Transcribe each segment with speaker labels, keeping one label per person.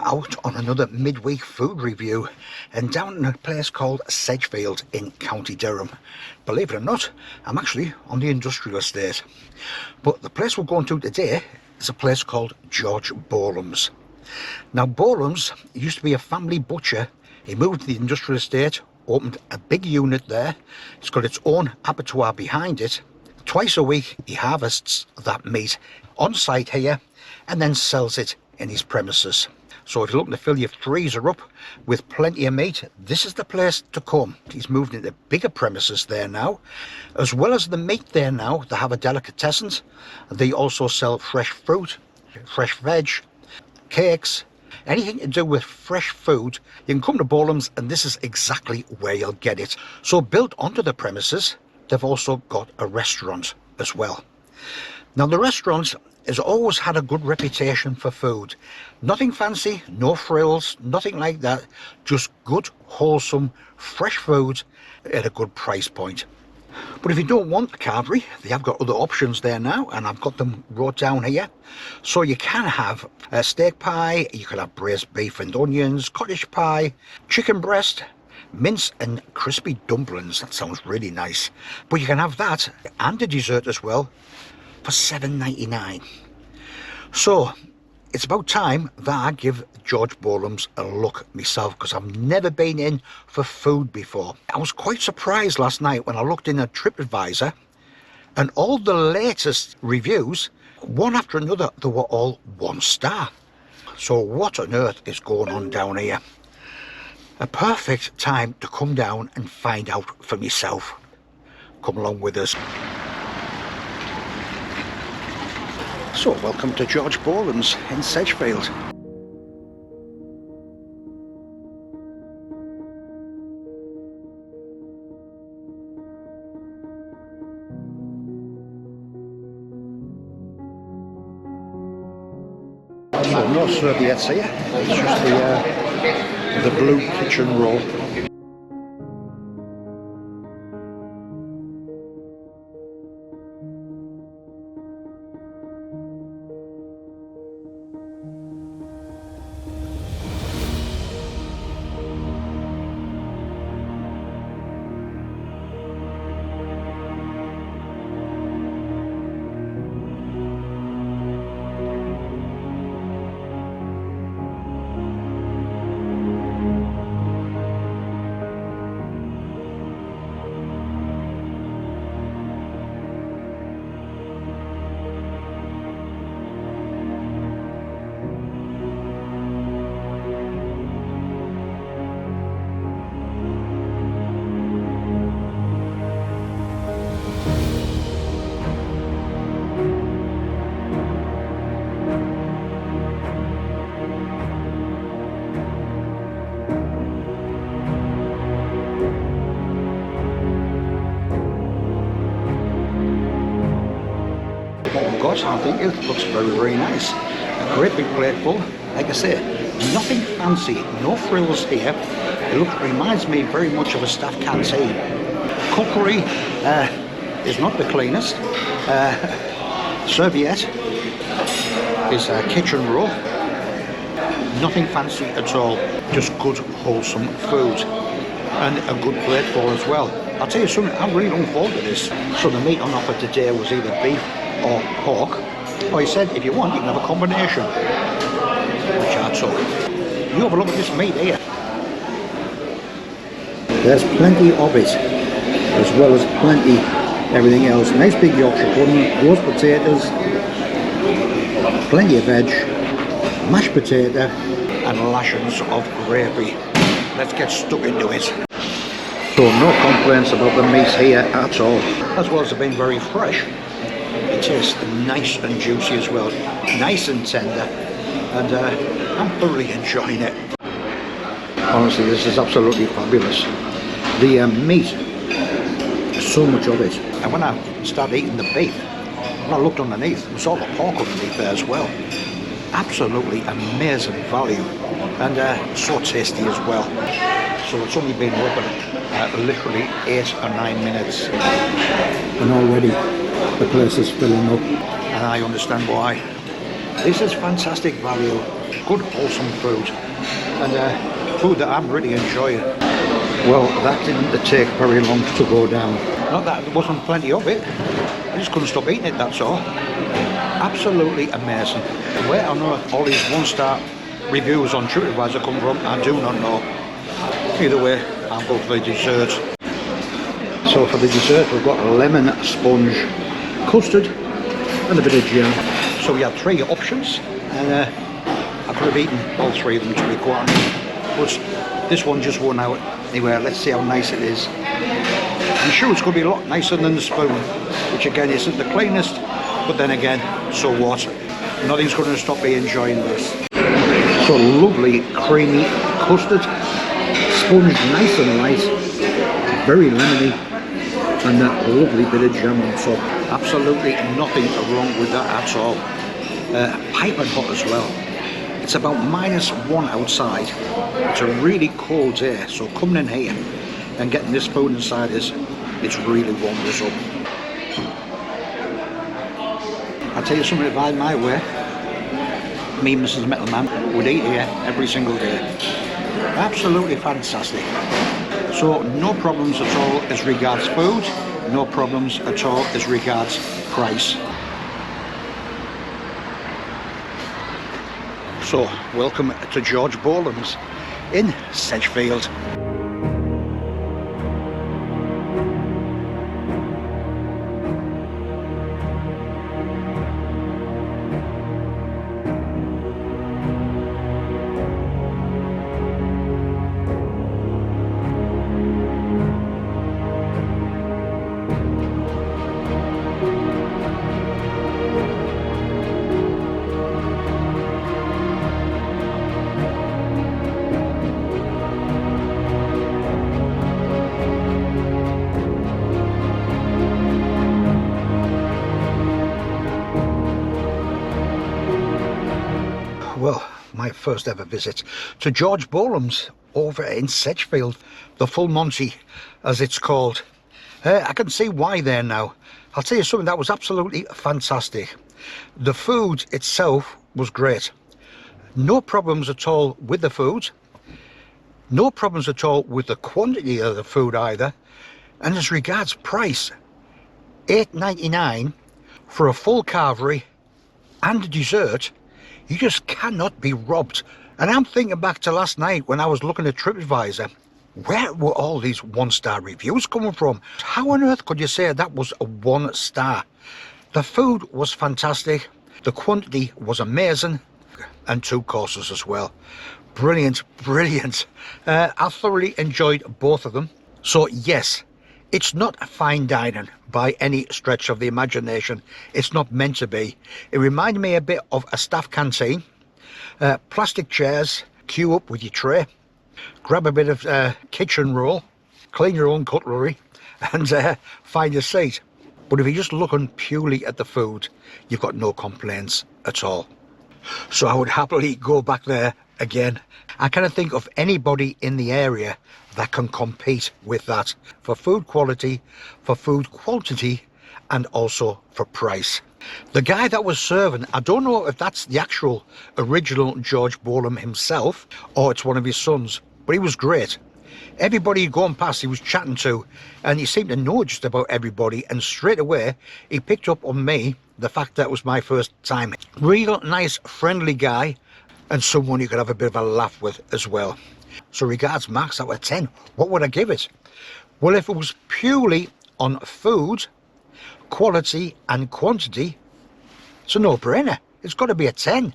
Speaker 1: out on another midweek food review and down in a place called Sedgefield in County Durham. Believe it or not, I'm actually on the industrial estate. But the place we're going to today is a place called George Bolam's. Now Bolam's used to be a family butcher. He moved to the industrial estate, opened a big unit there. It's got its own abattoir behind it. Twice a week he harvests that meat on site here and then sells it in his premises. So if you're looking to fill your freezer up with plenty of meat, this is the place to come. He's moved into bigger premises there now. As well as the meat there now, they have a delicatessen. They also sell fresh fruit, fresh veg, cakes, anything to do with fresh food. You can come to Bolam's and this is exactly where you'll get it. So built onto the premises, they've also got a restaurant as well. Now the restaurant has always had a good reputation for food. Nothing fancy, no frills, nothing like that. Just good, wholesome, fresh food at a good price point. But if you don't want the carvery, they have got other options there now, and I've got them wrote down here. So you can have a steak pie, you can have braised beef and onions, cottage pie, chicken breast, mince and crispy dumplings. That sounds really nice. But you can have that and a dessert as well for $7.99. So it's about time that I give George Bolam's a look myself, because I've never been in for food before. I was quite surprised last night when I looked in at TripAdvisor and all the latest reviews, one after another, they were all 1 star. So what on earth is going on down here? A perfect time to come down and find out for myself. Come along with us. So welcome to George Bolam's in Sedgefield. So no serviettes here, it's just the blue kitchen roll. Gosh, I think it looks very nice. A great big plate full. Like I say, nothing fancy, no frills here. It reminds me very much of a staff canteen. Cookery is not the cleanest. Serviette is a kitchen roll. Nothing fancy at all. Just good, wholesome food. And a good plate full as well. I'll tell you something, I'm really looking forward to this. So the meat on offer today was either beef or pork. Oh, he said if you want you can have a combination, which I took. You have a look at this meat here. There's plenty of it, as well as plenty everything else. Nice big Yorkshire pudding, roast potatoes, plenty of veg, mashed potato and lashings of gravy. Let's get stuck into it. So no complaints about the meat here at all, as well as it being very fresh. It tastes nice and juicy as well, nice and tender, and I'm thoroughly enjoying it. Honestly, this is absolutely fabulous. The meat, so much of it. And when I started eating the beef, when I looked underneath, there was all the pork underneath there as well. Absolutely amazing value, and so tasty as well. So it's only been open literally 8 or 9 minutes, and already the place is filling up, and I understand why. This is fantastic value, good wholesome food, and food that I'm really enjoying. Well, that didn't take very long to go down. Not that there wasn't plenty of it, I just couldn't stop eating it, that's all. Absolutely amazing. Where on earth all these one-star reviews on TripAdvisor come from, I do not know. Either way, I'll go for the dessert. So for the dessert, we've got lemon sponge custard and a bit of jam. So we had 3 options, and I could have eaten all 3 of them, to be quite honest. But this one just won out. Anyway, let's see how nice it is. I'm sure it's going to be a lot nicer than the spoon, which again isn't the cleanest, but then again, so what? Nothing's going to stop me enjoying this. So lovely creamy custard, sponge nice and light, very lemony, and that lovely bit of jam on top. Absolutely nothing wrong with that at all. Piping hot as well. It's about -1 outside. It's a really cold day, so coming in here and getting this food inside us, it's really warmed us up. I'll tell you something, if I had my way, me and Mrs. Metalman would eat here every single day. Absolutely fantastic. So no problems at all as regards food, no problems at all as regards price. So welcome to George Bolam's in Sedgefield. Well, my first ever visit to George Bolam's over in Sedgefield, the full Monty as it's called. I can see why there now. I'll tell you something, that was absolutely fantastic. The food itself was great. No problems at all with the food. No problems at all with the quantity of the food either. And as regards price, $8.99 for a full carvery and a dessert. You just cannot be robbed. And I'm thinking back to last night when I was looking at TripAdvisor. Where were all these 1-star reviews coming from? How on earth could you say that was a 1-star? The food was fantastic. The quantity was amazing. And 2 courses as well. Brilliant, brilliant. I thoroughly enjoyed both of them. So yes, it's not fine dining by any stretch of the imagination. It's not meant to be. It reminded me a bit of a staff canteen. Plastic chairs, queue up with your tray, grab a bit of kitchen roll, clean your own cutlery, and find a seat. But if you're just looking purely at the food, you've got no complaints at all. So I would happily go back there again. I can't think of anybody in the area that can compete with that for food quality, for food quantity, and also for price. The guy that was serving, I don't know if that's the actual original George Bolam himself or it's one of his sons, but he was great. Everybody going past he was chatting to, and he seemed to know just about everybody, and straight away he picked up on me, the fact that it was my first time. Real nice friendly guy, and someone you could have a bit of a laugh with as well. So regards marks out of 10, what would I give it? Well, if it was purely on food, quality and quantity, it's a no-brainer. It's got to be a 10.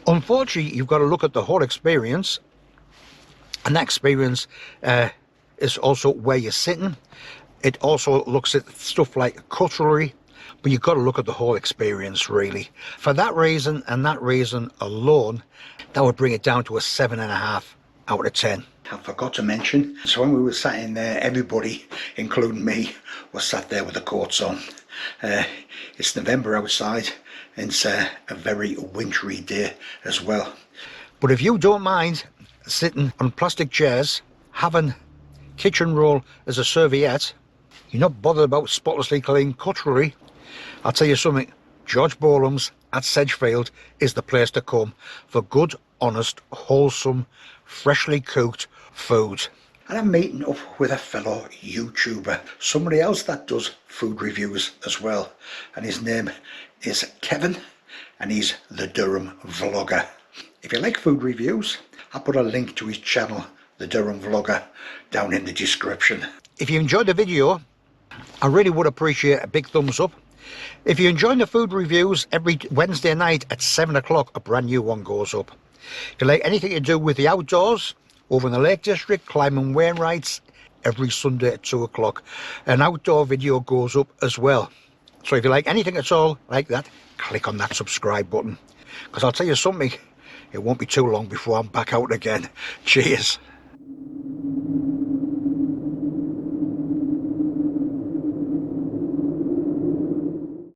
Speaker 1: Unfortunately, you've got to look at the whole experience, and that experience is also where you're sitting. It also looks at stuff like cutlery, but you've got to look at the whole experience really. For that reason and that reason alone, that would bring it down to a 7.5 out of 10. I forgot to mention, so when we were sat in there, everybody, including me, was sat there with the coats on. It's November outside, and it's a very wintry day as well. But if you don't mind sitting on plastic chairs, having kitchen roll as a serviette, you're not bothered about spotlessly clean cutlery, I'll tell you something, George Bolam's at Sedgefield is the place to come for good, honest, wholesome, freshly cooked food. And I'm meeting up with a fellow YouTuber, somebody else that does food reviews as well, and his name is Kevin, and he's the Durham Vlogger. If you like food reviews, I'll put a link to his channel, the Durham Vlogger, down in the description. If you enjoyed the video, I really would appreciate a big thumbs up. If you enjoy the food reviews, every Wednesday night at 7 o'clock a brand new one goes up. If you like anything to do with the outdoors, over in the Lake District, climbing Wainwrights, every Sunday at 2 o'clock an outdoor video goes up as well. So if you like anything at all like that, click on that subscribe button, because I'll tell you something, it won't be too long before I'm back out again. Cheers.